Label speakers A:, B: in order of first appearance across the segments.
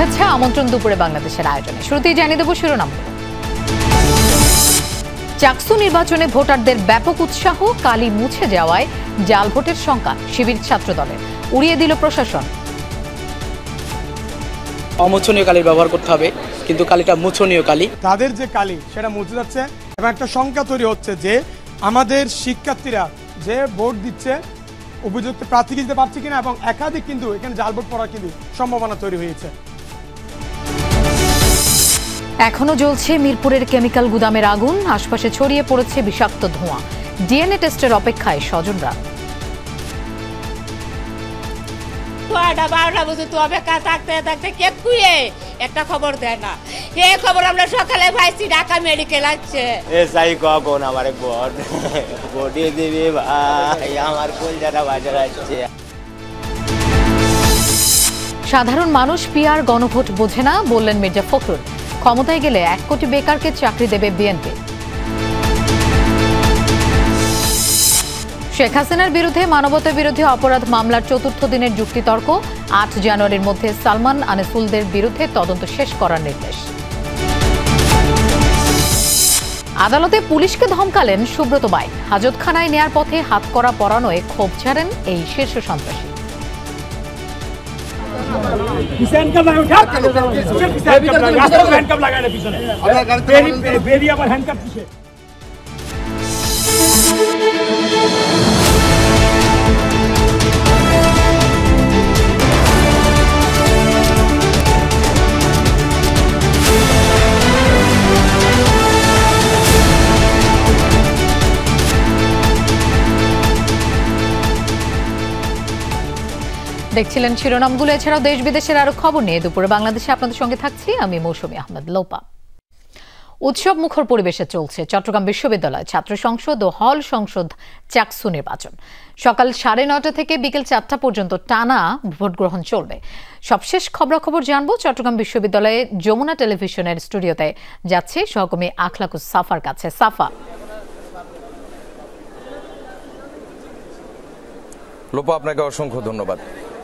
A: হচ্ছে আমন্ত্রণ দুপুরে বাংলাদেশের আয়োজনে। শুরুতেই জানিয়ে দেব শিরোনাম। চাকসু নির্বাচনে ভোটারদের ব্যাপক উৎসাহ, কালি মুছে যাওয়ায় জাল ভোটের শঙ্কা শিবির ছাত্র দলের, উড়িয়ে দিল প্রশাসন।
B: অমোচনীয় কালির ব্যবহার করতে হবে, কিন্তু কালিটা মোচনীয় কালি।
C: তাদের যে কালি সেটা মুছে যাচ্ছে এবং একটা শঙ্কা তৈরি হচ্ছে যে আমাদের শিক্ষার্থীরা যে ভোট দিচ্ছে উপযুক্ত প্রার্থী দিতে পারছে কিনা, এবং একাধিক কিন্তু এখানে জাল ভোট পড়ার কিন্তু সম্ভাবনা তৈরি হয়েছে।
A: এখনো জ্বলছে মিরপুরের কেমিক্যাল গুদামের আগুন, আশপাশে ছড়িয়ে পড়েছে বিষাক্ত ধোঁয়া। ডিএনএ টেস্টের অপেক্ষায় স্বজনরা।
D: 12টা বছর তো অপেক্ষা থাকতে থাকতে কে কুয়ে একটা খবর দেয় না। এই খবর আমরা সকালে পাইছি, ঢাকা মেডিকেল আছে।
E: এসআই কখন আমার বডি দিবি ভাই, আমার কলজাটা বাজার আছে।
A: সাধারণ মানুষ পিআর গণভোট বোঝে না, বললেন মির্জা ফখরুল। ক্ষমতায় গেলে 1 কোটি বেকারকে চাকরি দেবে বিএনপি। শেখ হাসিনার বিরুদ্ধে মানবতা বিরোধী অপরাধ মামলার 4র্থ দিনের যুক্তিতর্ক। 8 জানুয়ারির মধ্যে সালমান আনিসুলদের বিরুদ্ধে তদন্ত শেষ করার নির্দেশ। আদালতে পুলিশকে ধমকালেন সুব্রত বাইন। হাজতখানায় নেয়ার পথে হাতকড়া পরানোয় ক্ষোভ ছাড়েন এই শীর্ষ সন্ত্রাসী। দেখছিলেন শিরোনামগুলো। এছাড়াও দেশ বিদেশের আরো খবর নিয়ে দুপুরে বাংলাদেশে আপনাদের সঙ্গে থাকছি আমি মৌসুমী আহমেদ লোপা। উৎসব মুখর পরিবেশে চলছে চট্টগ্রাম বিশ্ববিদ্যালয় ছাত্র সংসদ ও হল সংসদ চাকসু নির্বাচন। সকাল 9:30 থেকে বিকেল 4টা পর্যন্ত টানা ভোট গ্রহণ চলবে। সবশেষ খবরাখবর জানবো চট্টগ্রাম বিশ্ববিদ্যালয়ে যমুনা টেলিভিশনের স্টুডিওতে যাচ্ছে সহকর্মী আখলাকুস সাফার কাছে। সাফা।
F: লোপা, আপনাকে অসংখ্য ধন্যবাদ।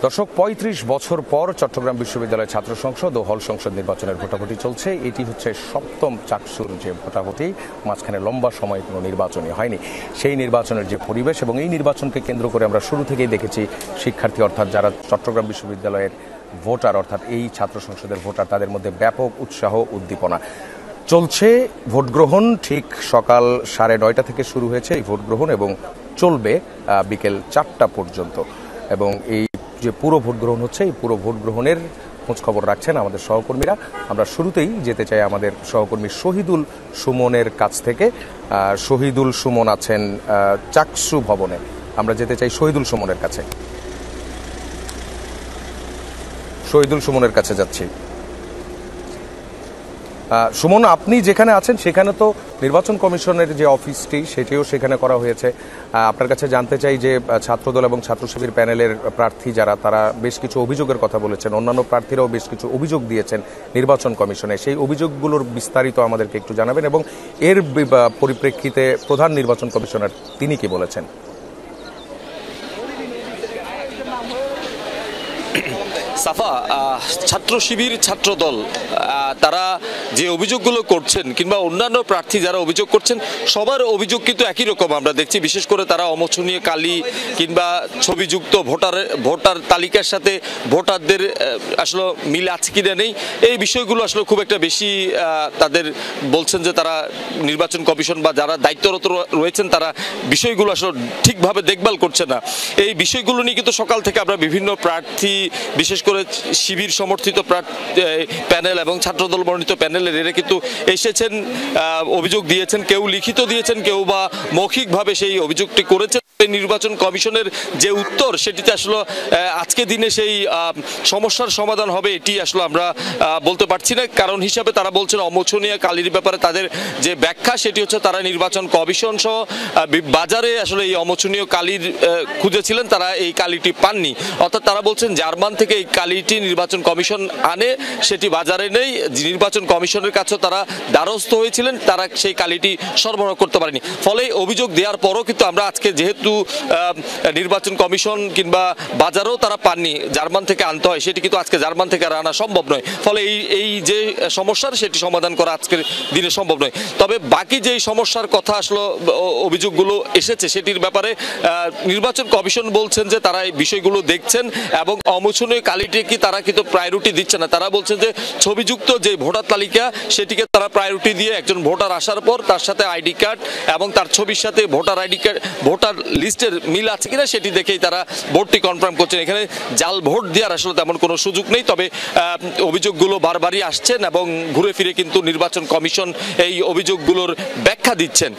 F: দর্শক, 35 বছর পর চট্টগ্রাম বিশ্ববিদ্যালয়ের ছাত্র সংসদ ও হল সংসদ নির্বাচনের ভোটাভুটি চলছে। এটি হচ্ছে 7ম চাকসুর যে ভোটাভুটি, মাঝখানে লম্বা সময় কোনো নির্বাচনই হয়নি। সেই নির্বাচনের যে পরিবেশ এবং এই নির্বাচনকে কেন্দ্র করে আমরা শুরু থেকেই দেখেছি শিক্ষার্থী অর্থাৎ যারা চট্টগ্রাম বিশ্ববিদ্যালয়ের ভোটার অর্থাৎ এই ছাত্র সংসদের ভোটার, তাদের মধ্যে ব্যাপক উৎসাহ উদ্দীপনা চলছে। ভোট গ্রহণ ঠিক সকাল 9:30 থেকে শুরু হয়েছে এই ভোট গ্রহণ এবং চলবে বিকেল 4টা পর্যন্ত। এবং এই যে পুরো ভোট গ্রহণ হচ্ছে, এই পুরো ভোট গ্রহণের খোঁজ খবর রাখছেন আমাদের সহকর্মীরা। আমরা শুরুতেই যেতে চাই আমাদের সহকর্মী শহীদুল সুমনের কাছ থেকে। শহীদুল সুমন আছেন চাকসু ভবনে। আমরা যেতে চাই শহীদুল সুমনের কাছে। শহীদুল সুমনের কাছে যাচ্ছি। সুমন, আপনি যেখানে আছেন সেখানে তো নির্বাচন কমিশনের যে অফিসটি সেটিও সেখানে করা হয়েছে। আপনার কাছে জানতে চাই যে ছাত্রদল এবং ছাত্র শিবির প্যানেলের প্রার্থী যারা, তারা বেশ কিছু অভিযোগের কথা বলেছেন, অন্যান্য প্রার্থীরাও বেশ কিছু অভিযোগ দিয়েছেন নির্বাচন কমিশনে। সেই অভিযোগগুলোর বিস্তারিত আমাদেরকে একটু জানাবেন এবং এর পরিপ্রেক্ষিতে প্রধান নির্বাচন কমিশনার তিনি কি বলেছেন।
G: সাফা, ছাত্র শিবির ছাত্রদল তারা যে অভিযোগগুলো করছেন কিংবা অন্যান্য প্রার্থী যারা অভিযোগ করছেন সবার অভিযোগ কিন্তু একই রকম আমরা দেখছি। বিশেষ করে তারা অমোচনীয় কালি কিংবা ছবিযুক্ত ভোটার তালিকার সাথে ভোটারদের আসলে মিল আছে কিনা নেই, এই বিষয়গুলো আসলে খুব একটা বেশি তাদের বলছেন যে তারা নির্বাচন কমিশন বা যারা দায়িত্বরত রয়েছেন তারা বিষয়গুলো আসলে ঠিকভাবে দেখভাল করছে না। এই বিষয়গুলো নিয়ে কিন্তু সকাল থেকে আমরা বিভিন্ন প্রার্থী, বিশেষ করে শিবির সমর্থিত প্যানেল এবং ছাত্রদল মনোনীত প্যানেলের এরা কিন্তু এসেছেন, অভিযোগ দিয়েছেন, কেউ লিখিত দিয়েছেন, কেউ বা মৌখিকভাবে সেই অভিযোগটি করেছেন। নির্বাচন কমিশনের যে উত্তর সেটিতে আসলে আজকে দিনে সেই সমস্যার সমাধান হবে এটি আসলে আমরা বলতে পারছি না। কারণ হিসাবে তারা বলছেন অমোচনীয় কালির ব্যাপারে তাদের যে ব্যাখ্যা সেটি হচ্ছে তারা নির্বাচন কমিশন সহ বাজারে আসলে এই অমোচনীয় কালির খুঁজেছিলেন, তারা এই কালিটি পাননি। অর্থাৎ তারা বলছেন জার্মান থেকে এই কালিটি নির্বাচন কমিশন আনে, সেটি বাজারে নেই। নির্বাচন কমিশনের কাছেও তারা দ্বারস্থ হয়েছিলেন, তারা সেই কালিটি সরবরাহ করতে পারেনি। ফলে অভিযোগ দেওয়ার পরও কিন্তু আমরা আজকে যেহেতু কিন্তু নির্বাচন কমিশন কিংবা বাজারেও তারা পাননি, জার্মান থেকে আনতে হয়, সেটি কিন্তু আজকে জার্মান থেকে আর আনা সম্ভব নয়। ফলে এই যে সমস্যার সেটি সমাধান করা আজকের দিনে সম্ভব নয়। তবে বাকি যেই সমস্যার কথা আসলে অভিযোগগুলো এসেছে সেটির ব্যাপারে নির্বাচন কমিশন বলছেন যে তারা এই বিষয়গুলো দেখছেন এবং অমোচনীয় কালিটি কি তারা কিন্তু প্রায়োরিটি দিচ্ছে না। তারা বলছেন যে ছবিযুক্ত যে ভোটার তালিকা সেটিকে তারা প্রায়োরিটি দিয়ে একজন ভোটার আসার পর তার সাথে আইডি কার্ড এবং তার ছবির সাথে ভোটার আইডি কার্ড ভোটার লিস্টের মিল আছে কিনা সেটি দেখেই তারা ভোটটি কনফার্ম করছেন। এখানে জাল ভোট দেওয়ার আসলে তেমন কোনো সুযোগ নেই। তবে অভিযোগগুলো বারবারই আসছেন এবং ঘুরে ফিরে কিন্তু নির্বাচন কমিশন এই অভিযোগগুলোর ব্যাখ্যা দিচ্ছেন।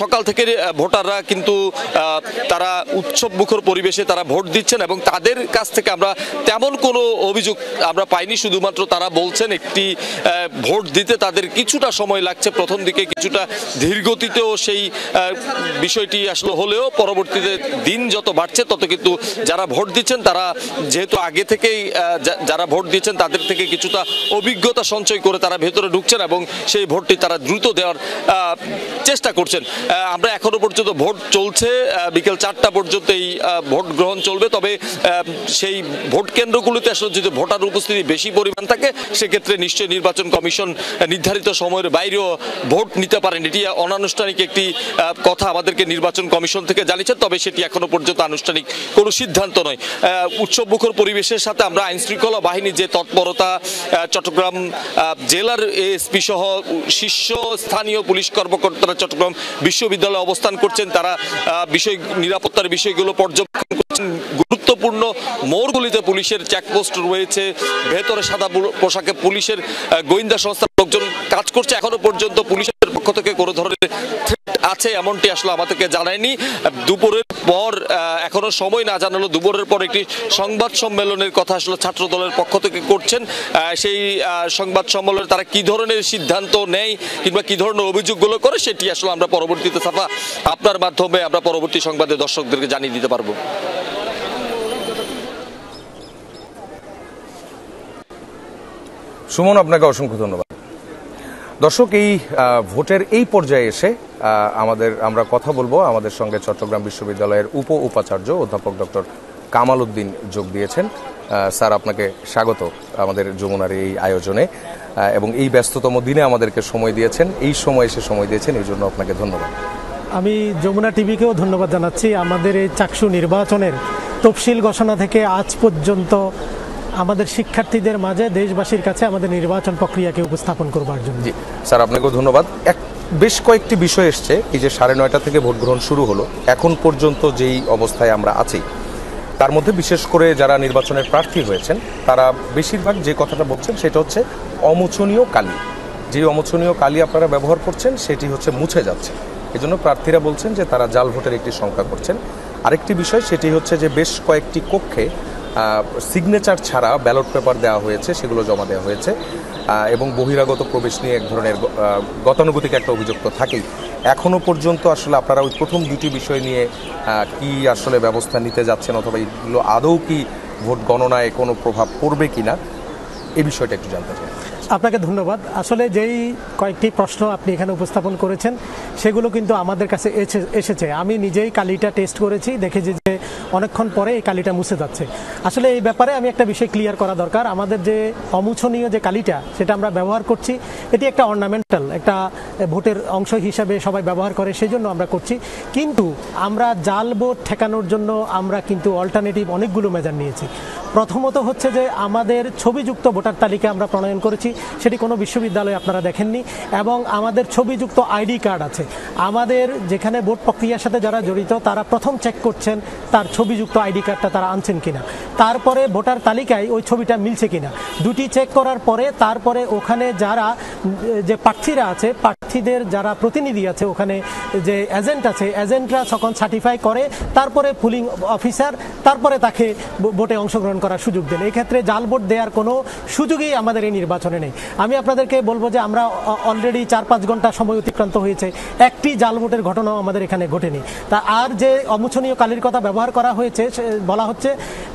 G: সকাল থেকে ভোটাররা কিন্তু তারা উৎসব মুখর পরিবেশে তারা ভোট দিচ্ছেন এবং তাদের কাছ থেকে আমরা তেমন কোনো অভিযোগ আমরা পাইনি। শুধুমাত্র তারা বলছেন একটি ভোট দিতে তাদের কিছুটা সময় লাগছে, প্রথম দিকে কিছুটা ধীরগতিতেও সেই বিষয়টি আসলে হলেও পরবর্তীতে দিন যত বাড়ছে তত কিন্তু যারা ভোট দিচ্ছেন তারা যেহেতু আগে থেকেই যারা ভোট দিচ্ছেন তাদের থেকে কিছুটা অভিজ্ঞতা সঞ্চয় করে তারা ভেতরে ঢুকছেন এবং সেই ভোটটি তারা দ্রুত দেওয়ার চেষ্টা করছেন। আমরা এখনো পর্যন্ত ভোট চলছে, বিকেল 4টা পর্যন্ত এই ভোট গ্রহণ চলবে। তবে সেই ভোট কেন্দ্রগুলিতে আসলে যদি ভোটার উপস্থিতি বেশি পরিমাণ থাকে সেক্ষেত্রে নিশ্চয়ই নির্বাচন কমিশন নির্ধারিত সময়ের বাইরেও ভোট নিতে পারেন। এটি অনানুষ্ঠানিক একটি কথা আমাদেরকে নির্বাচন কমিশন থেকে জানিয়েছেন, তবে সেটি এখনো পর্যন্ত আনুষ্ঠানিক কোনো সিদ্ধান্ত নয়। উৎসব মুখর পরিবেশের সাথে আমরা আইন শৃঙ্খলা বাহিনী যে তৎপরতা, চট্টগ্রাম জেলার এসপি সহ শীর্ষ স্থানীয় পুলিশ কর্মকর্তারা চট্টগ্রাম বিশ্ববিদ্যালয়ে অবস্থান করছেন, তারা নিরাপত্তার বিষয়গুলো পর্যবেক্ষণ করছেন। গুরুত্বপূর্ণ মোড়গুলিতে পুলিশের চেকপোস্ট রয়েছে, ভেতরে সাদা পোশাকে পুলিশের গোয়েন্দা সংস্থার লোকজন কাজ করছে। এখনো পর্যন্ত পুলিশের পক্ষ থেকে কোনো ধরনের থ্রেট আছে এমনটি আসলে আমাদেরকে জানায়নি। দুপুরের পর এখনো সময় না জানালো, দুপুরের পর একটি সংবাদ সম্মেলনের কথা আসলে ছাত্র দলের পক্ষ থেকে করছেন। সেই সংবাদ সম্মেলনে তারা কি ধরনের সিদ্ধান্ত নেয় কিংবা কি ধরনের অভিযোগগুলো করে সেটি আসলে আমরা পরবর্তীতে সাফা আপনার মাধ্যমে আমরা পরবর্তী সংবাদে দর্শকদেরকে জানিয়ে দিতে পারবো।
F: সুমন, আপনাকে অসংখ্য ধন্যবাদ। দর্শক, এই ভোটের এই পর্যায়ে এসে আমরা কথা বলবো আমাদের সঙ্গে চট্টগ্রাম বিশ্ববিদ্যালয়ের উপাচার্য অধ্যাপক ডক্টর কামাল উদ্দিন যোগ দিয়েছেন। স্যার, আপনাকে স্বাগত আমাদের যমুনার এই আয়োজনে এবং এই ব্যস্ততম দিনে আমাদেরকে সময় দিয়েছেন, এই সময় এসে সময় দিয়েছেন, এই জন্য আপনাকে ধন্যবাদ।
H: আমি যমুনা টিভিকেও ধন্যবাদ জানাচ্ছি আমাদের এই চাকসু নির্বাচনের তফসিল ঘোষণা থেকে আজ পর্যন্ত আমাদের শিক্ষার্থীদের মাঝে দেশবাসীর কাছে আমাদের নির্বাচন প্রক্রিয়াকে উপস্থাপন করবার জন্য।
F: জি স্যার, আপনাকেও ধন্যবাদ। বেশ কয়েকটি বিষয় এসছে, এই যে 9:30 থেকে ভোট গ্রহণ শুরু হলো, এখন পর্যন্ত যেই অবস্থায় আমরা আছি তার মধ্যে বিশেষ করে যারা নির্বাচনের প্রার্থী হয়েছেন তারা বেশিরভাগ যে কথাটা বলছেন সেটা হচ্ছে অমোচনীয় কালি। যে অমোচনীয় কালি আপনারা ব্যবহার করছেন সেটি হচ্ছে মুছে যাচ্ছে, এজন্য প্রার্থীরা বলছেন যে তারা জাল ভোটের একটি সংখ্যা করছেন। আরেকটি বিষয় সেটি হচ্ছে যে বেশ কয়েকটি কক্ষে সিগনেচার ছাড়া ব্যালট পেপার দেওয়া হয়েছে, সেগুলো জমা দেওয়া হয়েছে এবং বহিরাগত প্রবেশ নিয়ে এক ধরনের গতানুগতিক একটা অভিযোগ তো থাকেই। এখনও পর্যন্ত আসলে আপনারা ওই প্রথম দুটি বিষয় নিয়ে কি আসলে ব্যবস্থা নিতে যাচ্ছেন অথবা এগুলো আদৌ কি ভোট গণনায় কোনো প্রভাব পড়বে কিনা, এই বিষয়টা একটু জানতে চাই।
H: আপনাকে ধন্যবাদ। আসলে যেই কয়েকটি প্রশ্ন আপনি এখানে উপস্থাপন করেছেন সেগুলো কিন্তু আমাদের কাছে এসেছে। আমি নিজেই কালিটা টেস্ট করেছি, দেখেছি যে অনেকক্ষণ পরে এই কালিটা মুছে যাচ্ছে। আসলে এই ব্যাপারে আমি একটা বিষয় ক্লিয়ার করা দরকার। আমাদের যে অমোচনীয় যে কালিটা সেটা আমরা ব্যবহার করছি, এটি একটা অর্নামেন্টাল, একটা ভোটের অংশ হিসাবে সবাই ব্যবহার করে, সেই জন্য আমরা করছি। কিন্তু আমরা জাল ভোট ঠেকানোর জন্য আমরা কিন্তু অল্টারনেটিভ অনেকগুলো মেজার নিয়েছি। প্রথমত হচ্ছে যে আমাদের ছবিযুক্ত ভোটার তালিকা আমরা প্রণয়ন করেছি, সেটি কোনো বিশ্ববিদ্যালয়ে আপনারা দেখেননি, এবং আমাদের ছবিযুক্ত আইডি কার্ড আছে। আমাদের যেখানে ভোট প্রক্রিয়ার সাথে যারা জড়িত তারা প্রথম চেক করছেন তার ছবিযুক্ত আইডি কার্ডটা তারা আনছেন কিনা, তারপরে ভোটার তালিকায় ওই ছবিটা মিলছে কিনা, দুটি চেক করার পরে তারপরে ওখানে যারা যে প্রার্থীরা আছে, প্রার্থীদের যারা প্রতিনিধি আছে, ওখানে যে এজেন্ট আছে, এজেন্টরা যখন সার্টিফাই করে তারপরে পুলিং অফিসার তারপরে তাকে ভোটে অংশগ্রহণ করার সুযোগ দেন। এক্ষেত্রে জাল ভোট দেওয়ার কোনো সুযোগই আমাদের এই নির্বাচনে নেই। আমি আপনাদেরকে বলবো যে আমরা অলরেডি 4-5 ঘন্টা সময় অতিক্রান্ত হয়েছে, একটি জাল ভোটের ঘটনাও আমাদের এখানে ঘটেনি। তা আর যে অমোচনীয় কালির কথা ব্যবহার করা হয়েছে, বলা হচ্ছে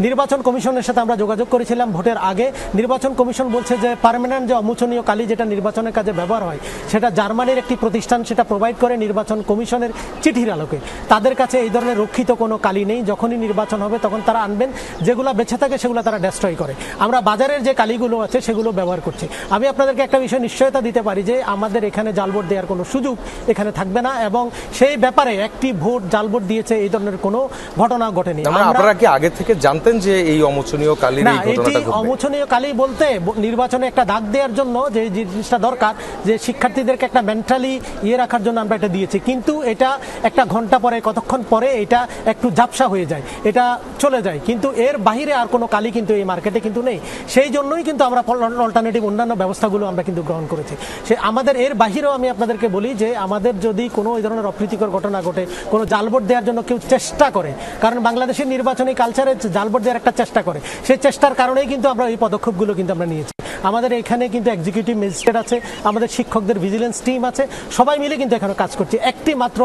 H: নির্বাচন কমিশনের সাথে আমরা যোগাযোগ করেছিলাম ভোটের আগে। নির্বাচন কমিশন বলছে যে পার্মানেন্ট যে অমোচনীয় কালি যেটা নির্বাচনের কাজে ব্যবহার হয় সেটা জার্মানির একটি প্রতিষ্ঠান সেটা প্রোভাইড করে নির্বাচন কমিশনের চিঠির আলোকে। তাদের কাছে এই ধরনের রক্ষিত কোনো কালি নেই, যখনই নির্বাচন হবে তখন তারা আনবেন, যেগুলো বেঁচে থাকে সেগুলো তারা ডেস্ট্রয় করে। আমরা বাজারের যে কালিগুলো আছে সেগুলো ব্যবহার করছি। আমি আপনাদেরকে একটা বিষয় নিশ্চয়তা দিতে পারি যে আমাদের এখানে জাল ভোট দেওয়ার কোনো সুযোগ এখানে থাকবে না, এবং সেই ব্যাপারে একটি ভোট জাল ভোট দিয়েছে এই ধরনের কোনো ঘটনা ঘটেনি।
F: আপনারা কি আগে থেকে জানতেন যে এই অমোচনীয় কালির এই ঘটনাটা ঘটবে?
H: অমোচনীয় কালি বলতে নির্বাচনে একটা দাগ দেওয়ার জন্য যে জিনিসটা দরকার, যে শিক্ষার্থীদেরকে একটা মেন্টালি রাখার জন্য আমরা এটা দিয়েছি, কিন্তু এটা একটা ঘন্টা পরে কতক্ষণ পরে এটা একটু ঝাপসা হয়ে যায়, এটা চলে যায়, কিন্তু এর বাহিরে আর কোনো কালি কিন্তু এই মার্কেটে কিন্তু নেই। সেই জন্যই কিন্তু আমরা অল্টারনেটিভ অন্যান্য ব্যবস্থাগুলো আমরা কিন্তু গ্রহণ করেছি। সে আমাদের এর বাহিরেও আমি আপনাদেরকে বলি যে আমাদের যদি কোনো এই ধরনের অপ্রীতিকর ঘটনা ঘটে, কোনো জাল ভোট দেওয়ার জন্য কেউ চেষ্টা করে, কারণ বাংলাদেশের নির্বাচনী কালচারে জাল ভোট দেওয়ার একটা চেষ্টা করে, সেই চেষ্টার কারণেই কিন্তু আমরা এই পদক্ষেপগুলো কিন্তু আমরা নিয়েছি। আমাদের এখানে কিন্তু এক্সিকিউটিভ ম্যাজিস্ট্রেট আছে, আমাদের শিক্ষকদের ভিজিলেন্স টিম আছে, সবাই মিলে কিন্তু এখানে কাজ করছি। একটি মাত্র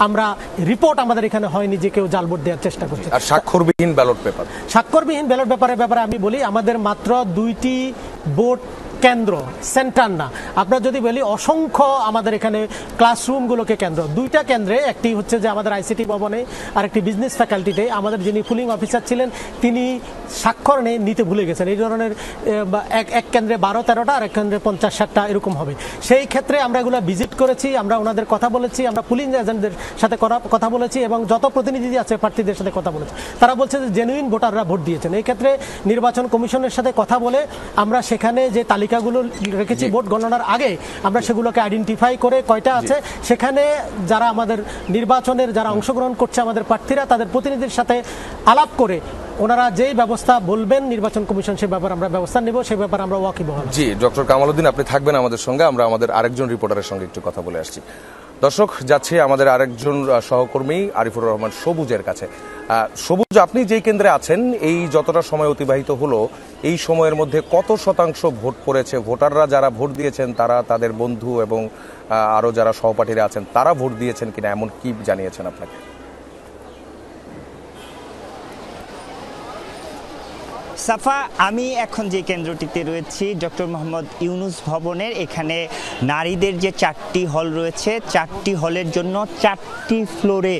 H: আমরা রিপোর্ট আমাদের এখানে হয়নি যে কেউ জাল ভোট দেওয়ার চেষ্টা করছে।
F: আর স্বাক্ষরবিহীন ব্যালট পেপার,
H: স্বাক্ষরবিহীন ব্যালট পেপারে আমি বলি আমাদের মাত্র 2টি ভোট কেন্দ্র, সেন্টার না, আপনারা যদি বলি অসংখ্য আমাদের এখানে ক্লাসরুমগুলোকে কেন্দ্র, 2টা কেন্দ্রে, একটি হচ্ছে যে আমাদের আইসিটি ভবনে আর একটি বিজনেস ফ্যাকাল্টিতে আমাদের যিনি পুলিং অফিসার ছিলেন তিনি স্বাক্ষর নিতে ভুলে গেছেন। এই ধরনের এক কেন্দ্রে 12-13টা আর এক কেন্দ্রে 50-60টা এরকম হবে। সেই ক্ষেত্রে আমরা এগুলো ভিজিট করেছি, আমরা ওনাদের কথা বলেছি, আমরা পুলিং এজেন্টদের সাথে কথা বলেছি এবং যত প্রতিনিধি আছে প্রার্থীদের সাথে কথা বলেছি। তারা বলছে যে জেনুইন ভোটাররা ভোট দিয়েছেন। এই ক্ষেত্রে নির্বাচন কমিশনের সাথে কথা বলে আমরা সেখানে যে তালিকাগুলো রেখেছি ভোট গণনার আগে, আমরা সেগুলোকে আইডেন্টিফাই করে কয়টা আছে সেখানে যারা আমাদের নির্বাচনের যারা অংশগ্রহণ করছে আমাদের প্রার্থীরা তাদের প্রতিনিধির সাথে আলাপ করে ওনারা যেই ব্যবস্থা বলবেন নির্বাচন কমিশন সে ব্যাপারে আমরা ব্যবস্থা নেব, সে ব্যাপারে আমরা ওয়াকিবহাল।
F: জি, ডক্টর কামাল উদ্দিন আপনি থাকবেন আমাদের সঙ্গে, আমরা আমাদের আরেকজন রিপোর্টারের সঙ্গে একটু কথা বলে আসছি। দর্শক, যাচ্ছে আমাদের আরেকজন সহকর্মী আরিফুর রহমান সবুজের কাছে। সবুজ, আপনি যেই কেন্দ্রে আছেন, এই যতটা সময় অতিবাহিত হলো এই সময়ের মধ্যে কত শতাংশ ভোট পড়েছে? ভোটাররা যারা ভোট দিয়েছেন তারা তাদের বন্ধু এবং আরো যারা সহপাঠীরা আছেন তারা ভোট দিয়েছেন কিনা, এমন কি জানিয়েছেন আপনাকে?
I: সাফা, আমি এখন যে কেন্দ্রটিতে রয়েছি ডক্টর মোহাম্মদ ইউনুস ভবনের, এখানে নারীদের যে 4টি হল রয়েছে, 4টি হলের জন্য 4টি ফ্লোরে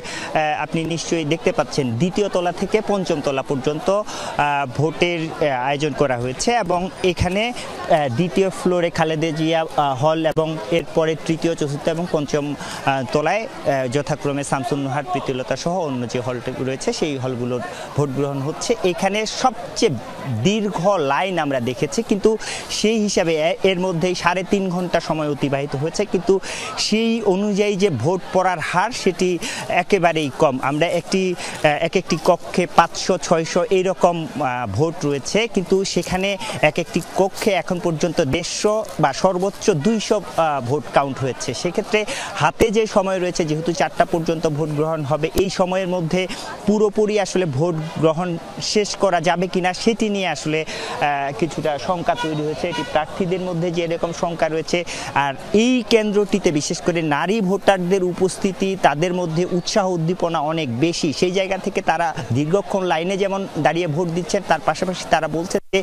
I: আপনি নিশ্চয়ই দেখতে পাচ্ছেন 2য় তলা থেকে 5ম তলা পর্যন্ত ভোটের আয়োজন করা হয়েছে এবং এখানে 2য় ফ্লোরে খালেদা জিয়া হল এবং এরপরে 3য়, 4র্থ এবং 5ম তলায় যথাক্রমে শামসুন নাহার, প্রীতিলতা সহ অন্য যে হলটি রয়েছে সেই হলগুলোর ভোট গ্রহণ হচ্ছে। এখানে সবচেয়ে দীর্ঘ লাইন আমরা দেখেছি, কিন্তু সেই হিসাবে এর মধ্যেই 3.5 ঘন্টা সময় অতিবাহিত হয়েছে, কিন্তু সেই অনুযায়ী যে ভোট পড়ার হার সেটি একেবারেই কম। আমরা একটি কক্ষে 500-600 এইরকম ভোট রয়েছে, কিন্তু সেখানে একটি কক্ষে এখন পর্যন্ত 150 বা সর্বোচ্চ 200 ভোট কাউন্ট হয়েছে। সেক্ষেত্রে হাতে যে সময় রয়েছে, যেহেতু 4টা পর্যন্ত ভোট গ্রহণ হবে, এই সময়ের মধ্যে পুরোপুরি আসলে ভোট গ্রহণ শেষ করা যাবে কিনা সেটি নিয়ে আসলে কিছুটা শঙ্কা তৈরি হয়েছে। এটি প্রার্থীদের মধ্যে যে এরকম শঙ্কা রয়েছে, আর এই কেন্দ্রটিতে বিশেষ করে নারী ভোটারদের উপস্থিতি, তাদের মধ্যে উৎসাহ উদ্দীপনা অনেক বেশি। সেই জায়গা থেকে তারা দীর্ঘক্ষণ লাইনে যেমন দাঁড়িয়ে ভোট দিচ্ছেন, তার পাশাপাশি তারা বলছে যে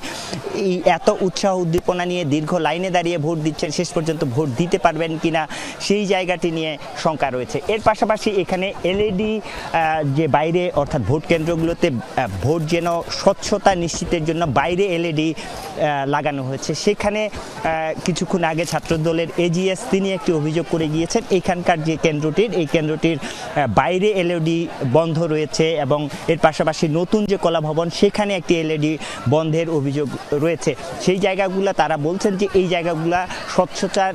I: এই এত উৎসাহ উদ্দীপনা নিয়ে দীর্ঘ লাইনে দাঁড়িয়ে ভোট দিচ্ছেন, শেষ পর্যন্ত ভোট দিতে পারবেন কিনা সেই জায়গাটি নিয়ে শঙ্কা রয়েছে। এর পাশাপাশি এখানে এলইডি যে বাইরে অর্থাৎ ভোট কেন্দ্রগুলোতে ভোট যেন স্বচ্ছতা নিশ্চিতের জন্য বাইরে এলইডি লাগানো হয়েছে। সেখানে কিছুক্ষণ আগে ছাত্রদলের এজিএস তিনি একটি অভিযোগ করে গিয়েছেন এখানকার যে কেন্দ্রটির, এই কেন্দ্রটির বাইরে এলইডি বন্ধ রয়েছে এবং এর পাশাপাশি নতুন যে কলা ভবন সেখানে একটি এলইডি বন্ধের অভিযোগ রয়েছে। সেই জায়গাগুলো তারা বলছেন যে এই জায়গাগুলো স্বচ্ছতার,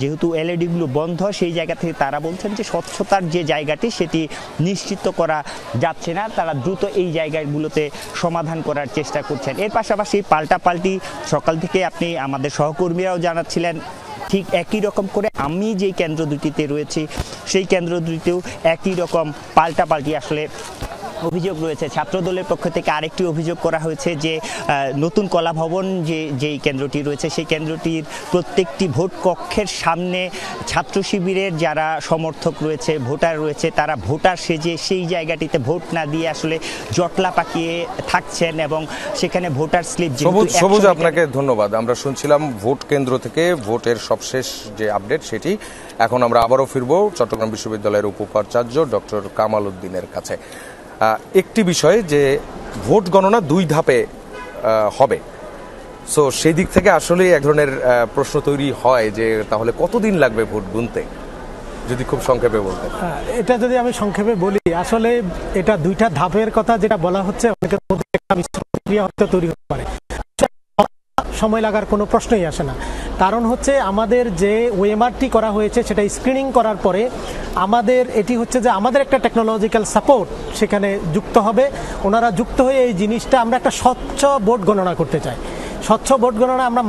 I: যেহেতু এলইডিগুলো বন্ধ, সেই জায়গা থেকে তারা বলছেন যে স্বচ্ছতার যে জায়গাটি সেটি নিশ্চিত করা যাচ্ছে না, তারা দ্রুত এই জায়গাগুলোতে সমাধান করার চেষ্টা করছেন। এর পাশাপাশি পাল্টাপাল্টি সকাল থেকে আপনি আমাদের সহকর্মীরাও জানাচ্ছিলেন ঠিক একই রকম করে আমি যেই কেন্দ্র দুটিতে রয়েছি সেই কেন্দ্র দুটিতেও একই রকম পাল্টাপাল্টি আসলে অভিযোগ রয়েছে। ছাত্রদলের পক্ষ থেকে আরেকটি অভিযোগ করা হয়েছে যে নতুন কলা ভবন যেই কেন্দ্রটি রয়েছে সেই কেন্দ্রটির প্রত্যেকটি ভোট কক্ষের সামনে ছাত্র শিবিরের যারা সমর্থক রয়েছে, ভোটার রয়েছে, তারা ভোটার সেজে সেই জায়গাটিতে ভোট না দিয়ে আসলে জটলা পাকিয়ে থাকছেন এবং সেখানে ভোটার স্লিপ।
F: সবুজ, আপনাকে ধন্যবাদ। আমরা শুনছিলাম ভোট কেন্দ্র থেকে ভোটের সবশেষ যে আপডেট সেটি। এখন আমরা আবারও ফিরব চট্টগ্রাম বিশ্ববিদ্যালয়ের উপাচার্য ডক্টর কামাল উদ্দিনের কাছে। একটি বিষয় যে ভোট গণনা 2 ধাপে হবে, সো সেই দিক থেকে আসলে এক ধরনের প্রশ্ন তৈরি হয় যে তাহলে কতদিন লাগবে ভোট গুনতে, যদি খুব সংক্ষেপে বলতেন।
H: এটা যদি আমি সংক্ষেপে বলি, আসলে এটা 2টা ধাপের কথা যেটা বলা হচ্ছে, অনেকের মধ্যে একটা মিশ্রক্রিয়া হতে তৈরি হতে পারে। সময় লাগার কোনো প্রশ্নই আসে না। কারণ হচ্ছে আমাদের যে ওএমআরটি করা হয়েছে সেটা স্ক্রিনিং করার পরে আমাদের এটি হচ্ছে যে আমাদের একটা টেকনোলজিক্যাল সাপোর্ট সেখানে যুক্ত হবে। ওনারা যুক্ত হয়ে এই জিনিসটা আমরা একটা স্বচ্ছ ভোট গণনা করতে চাই। স্বচ্ছ ভোট গণনা আমরা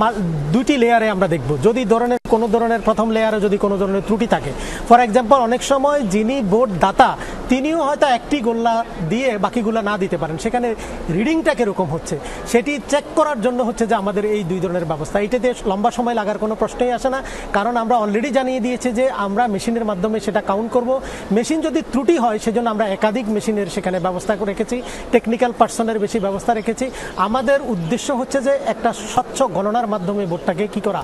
H: 2টি লেয়ারে আমরা দেখব। যদি কোনো ধরনের প্রথম লেয়ারে যদি কোনো ধরনের ত্রুটি থাকে, ফর এক্সাম্পল অনেক সময় যিনি ভোট দাতা তিনিও হয়তো একটি গোল্লা দিয়ে বাকিগুলা না দিতে পারেন, সেখানে রিডিংটা কীরকম হচ্ছে সেটি চেক করার জন্য হচ্ছে যে আমাদের এই 2 ধরনের ব্যবস্থা। এইটাতে লম্বা সময় লাগার কোনো প্রশ্নই আসে না, কারণ আমরা অলরেডি জানিয়ে দিয়েছি যে আমরা মেশিনের মাধ্যমে সেটা কাউন্ট করব। মেশিন যদি ত্রুটি হয় সেজন্য আমরা একাধিক মেশিনের সেখানে ব্যবস্থা রেখেছি, টেকনিক্যাল পার্সনের বেশি ব্যবস্থা রেখেছি। আমাদের উদ্দেশ্য হচ্ছে যে একটা স্বচ্ছ গণনার মাধ্যমে ভোটটাকে কি করা,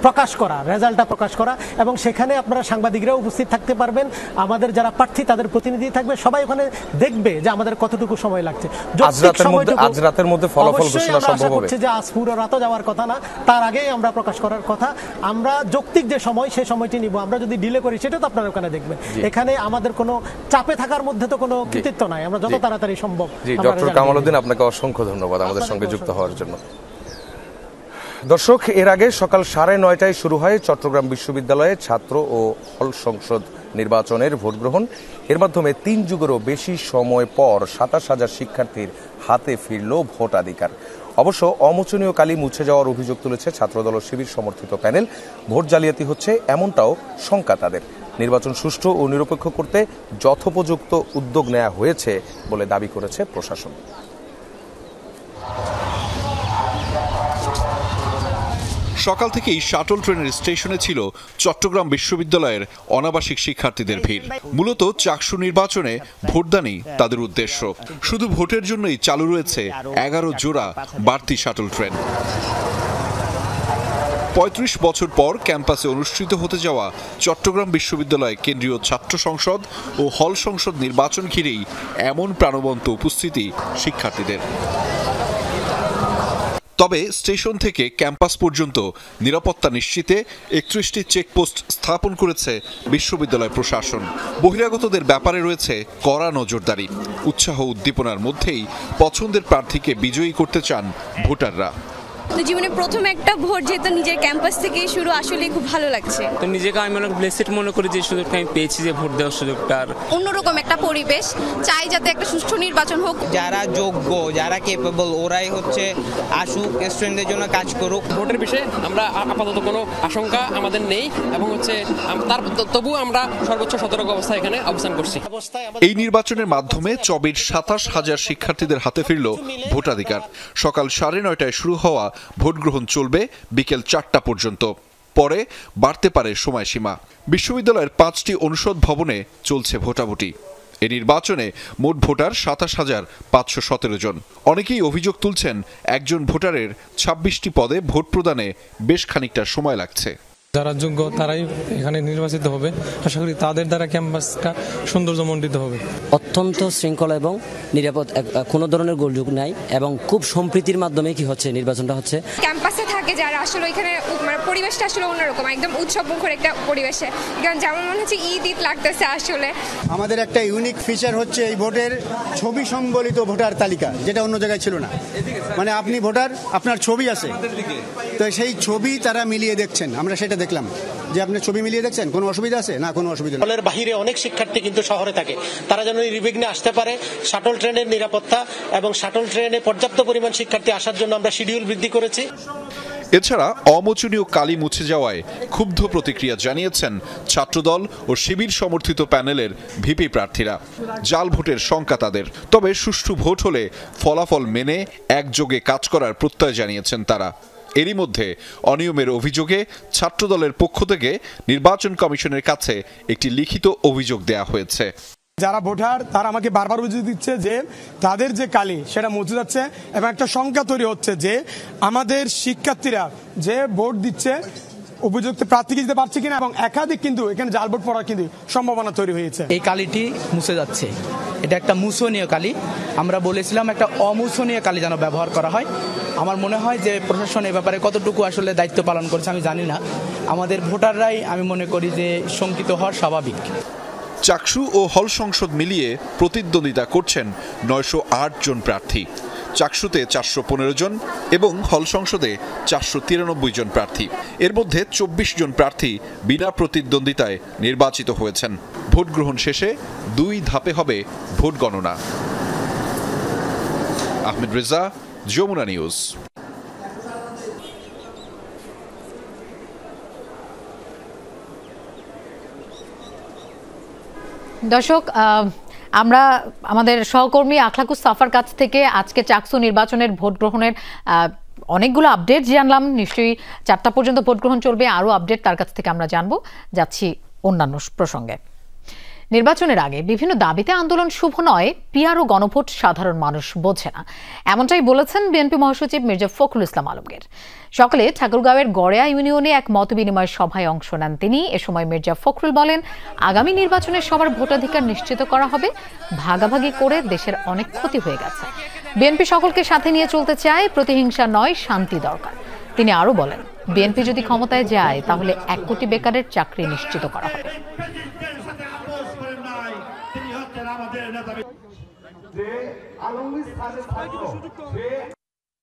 H: প্রকাশ করা, রেজাল্টটা প্রকাশ করা, এবং সেখানে আপনারা সাংবাদিকরাও উপস্থিত থাকতে পারবেন, আমাদের যারা প্রার্থী তাদের প্রতিনিধি থাকবে, সবাই ওখানে দেখবে যে আমাদের কতটুকু সময় লাগছে।
F: আজ রাতের মধ্যে ফলাফল ঘোষণা সম্ভব হবে।
H: যে আজ পুরো রাতও যাওয়ার কথা না, তার আগেই আমরা প্রকাশ করার কথা। আমরা যৌক্তিক যে সময় সেই সময়টি নিব। আমরা যদি ডিলে করি সেটা তো আপনারা ওখানে দেখবেন। এখানে আমাদের কোনো চাপে থাকার মধ্যে তো কোনো কৃতিত্ব নাই, আমরা যত তাড়াতাড়ি সম্ভব।
F: ডক্টর কামাল উদ্দিন, আপনাকে অসংখ্য ধন্যবাদ আমাদের সঙ্গে যুক্ত হওয়ার জন্য। দর্শক, এর আগে সকাল 9:30টায় শুরু হয় চট্টগ্রাম বিশ্ববিদ্যালয়ে ছাত্র ও হল সংসদ নির্বাচনের ভোট গ্রহণ। এর মাধ্যমে 3 যুগেরও বেশি সময় পর 27,000 শিক্ষার্থীর হাতে ফিরল ভোটাধিকার। অবশ্য অমোচনীয় কালি মুছে যাওয়ার অভিযোগ তুলেছে ছাত্রদল ও শিবির সমর্থিত প্যানেল। ভোট জালিয়াতি হচ্ছে এমনটাও শঙ্কা তাদের। নির্বাচন সুষ্ঠু ও নিরপেক্ষ করতে যথোপযুক্ত উদ্যোগ নেওয়া হয়েছে বলে দাবি করেছে প্রশাসন।
J: সকাল থেকেই শাটল ট্রেনের স্টেশনে ছিল চট্টগ্রাম বিশ্ববিদ্যালয়ের অনাবাসিক শিক্ষার্থীদের ভিড়। মূলত চাকসু নির্বাচনে ভোটদানই তাদের উদ্দেশ্য। শুধু ভোটের জন্যই চালু রয়েছে 11 জোড়া বাড়তি শাটল ট্রেন। 35 বছর পর ক্যাম্পাসে অনুষ্ঠিত হতে যাওয়া চট্টগ্রাম বিশ্ববিদ্যালয় কেন্দ্রীয় ছাত্র সংসদ ও হল সংসদ নির্বাচন ঘিরেই এমন প্রাণবন্ত উপস্থিতি শিক্ষার্থীদের। তবে স্টেশন থেকে ক্যাম্পাস পর্যন্ত নিরাপত্তা নিশ্চিতে 31টি চেকপোস্ট স্থাপন করেছে বিশ্ববিদ্যালয় প্রশাসন। বহিরাগতদের ব্যাপারে রয়েছে কড়া নজরদারি। উৎসাহ উদ্দীপনার মধ্যেই পছন্দের প্রার্থীকে বিজয়ী করতে চান ভোটাররা।
K: জীবনে প্রথম একটা ভোট যেহেতু নিজের ক্যাম্পাস থেকে শুরু, আসলে খুব ভালো লাগছে।
B: তো নিজেকে আমি অনেক ব্লেসড মনে করি যে সুযোগটা আমি পেয়েছি, যে ভোট দেওয়ার সুযোগটা।
K: অন্যরকম একটা পরিবেশ চাই, যাতে একটা সুষ্ঠু নির্বাচন হোক।
L: যারা যোগ্য, যারা কেপেবল, ওরাই হচ্ছে আসুক, স্টুডেন্টদের জন্য কাজ করুক।
B: ভোটের বিষয়ে আমরা আপাতত কোনো আশঙ্কা আমাদের নেই, এবং হচ্ছে তবুও আমরা সর্বোচ্চ সতর্ক অবস্থায় এখানে অবস্থান করছি।
J: এই নির্বাচনের মাধ্যমে চবির 27,000 শিক্ষার্থীদের হাতে ফিরল ভোটাধিকার। সকাল 9:30টায় শুরু হওয়া ভোট গ্রহণ চলবে বিকেল 4টা পর্যন্ত। পরে বাড়তে পারে সময়সীমা। বিশ্ববিদ্যালয়ের 5টি অনুষদ ভবনে চলছে ভোটাভুটি। এই নির্বাচনে মোট ভোটার 27,517 জন। অনেকেই অভিযোগ তুলছেন একজন ভোটারের 26টি পদে ভোট প্রদানে বেশ খানিকটা সময় লাগছে।
M: যারা যোগ্য তারাই এখানে নির্বাচিত হবে। আশা করি তাদের দ্বারা ক্যাম্পাসটা সৌন্দর্যমণ্ডিত হবে।
N: অত্যন্ত শৃঙ্খলা এবং নিরাপদ, কোনো ধরনের গোলযোগ নাই এবং খুব সম্প্রীতির মাধ্যমে কি হচ্ছে নির্বাচনটা হচ্ছে।
K: ক্যাম্পাসে থাকে যারা, আসলে এখানে মানে পরিবেশটা আসলে অন্যরকম, একদম উৎসব মুখর একটা পরিবেশে, যেমন মনে হচ্ছে ঈদ লাগতেছে। আসলে
O: আমাদের একটা ইউনিক ফিচার হচ্ছে এই ভোটের ছবি সম্বলিত ভোটার তালিকা, যেটা অন্য জায়গায় ছিল না। মানে আপনি ভোটার, আপনার ছবি আছে, তো সেই ছবি তারা মিলিয়ে দেখছেন। আমরা সেটা দেখলাম যে আপনি ছবি মিলিয়ে দেখছেন, কোনো অসুবিধা আছে না? কোনো অসুবিধা নেই।
P: হলের বাইরে অনেক শিক্ষার্থী কিন্তু শহরে থাকে, তারা যেন নির্বিঘ্নে আসতে পারে। শাটল ট্রেনের নিরাপত্তা এবং শাটল ট্রেনে পর্যাপ্ত পরিমাণ শিক্ষার্থী আসার জন্য আমরা শিডিউল বৃদ্ধি করেছি।
J: এছাড়া অমোচনীয় কালি মুছে যাওয়ায় ক্ষুব্ধ প্রতিক্রিয়া জানিয়েছেন ছাত্রদল ও শিবির সমর্থিত প্যানেলের ভিপি প্রার্থীরা। জাল ভোটের শঙ্কা তাদের, তবে সুষ্ঠু ভোট হলে ফলাফল মেনে একযোগে কাজ করার প্রত্যয় জানিয়েছেন তারা। এরই মধ্যে অনিয়মের অভিযোগে ছাত্রদলের পক্ষ থেকে নির্বাচন কমিশনের কাছে একটি লিখিত অভিযোগ দেয়া হয়েছে।
C: যারা ভোটার তারা আমাকে বারবার অভিযোগ দিচ্ছে যে তাদের যে কালি সেটা মুছে যাচ্ছে এবং একটা শঙ্কা তৈরি হচ্ছে যে আমাদের শিক্ষার্থীরা যে ভোট দিচ্ছে উপযুক্ত প্রার্থীকে দিতে পারছে কিনা এবং একাধিক কিন্তু এখানে জাল ভোট পড়ার কিন্তু সম্ভাবনা তৈরি হয়েছে।
Q: এই কালিটি মুছে যাচ্ছে, এটা একটা মুছনীয় কালি। আমরা বলেছিলাম একটা অমুছনীয় কালি যেন ব্যবহার করা হয়। আমার মনে হয় যে প্রশাসন এ ব্যাপারে কতটুকু আসলে দায়িত্ব পালন করছে আমি জানি না। আমাদের ভোটাররাই আমি মনে করি যে শঙ্কিত হওয়ার স্বাভাবিক।
J: চাকসু ও হল সংসদ মিলিয়ে প্রতিদ্বন্দ্বিতা করছেন 908 জন প্রার্থী। চাকসুতে 415 জন এবং হল সংসদে 493 জন প্রার্থী। এর মধ্যে 24 জন প্রার্থী বিনা প্রতিদ্বন্দ্বিতায় নির্বাচিত হয়েছেন। ভোট গ্রহণ শেষে 2 ধাপে হবে ভোট গণনা। আহমেদ রেজা, যমুনা নিউজ।
A: দর্শক, আমরা আমাদের সহকর্মী আখলাকুস সাফার কাছ থেকে আজকে চাকসু নির্বাচনের ভোট গ্রহণের অনেকগুলো আপডেট জানলাম। নিশ্চয়ই 4টা পর্যন্ত ভোট গ্রহণ চলবে, আরও আপডেট তার কাছ থেকে আমরা জানবো। যাচ্ছি অন্যান্য প্রসঙ্গে। নির্বাচনের আগে বিভিন্ন দাবিতে আন্দোলন শুভ নয়, পিআর ও গণভোট সাধারণ মানুষ বোঝে না, এমনটাই বলেছেন বিএনপি মহাসচিব মির্জা ফখরুল ইসলাম আলমগীর। সকালে ঠাকুরগাঁওয়ের গড়েয়া ইউনিয়নে এক মতবিনিময় সভায় অংশ নেন তিনি। এ সময় মির্জা ফখরুল বলেন, আগামী নির্বাচনে সবার ভোটাধিকার নিশ্চিত করা হবে, ভাগাভাগি করে দেশের অনেক ক্ষতি হয়ে গেছে। বিএনপি সকলকে সাথে নিয়ে চলতে চায়, প্রতিহিংসা নয়, শান্তি দরকার। তিনি আরও বলেন, বিএনপি যদি ক্ষমতায় যায় তাহলে 1 কোটি বেকারের চাকরি নিশ্চিত করা হবে।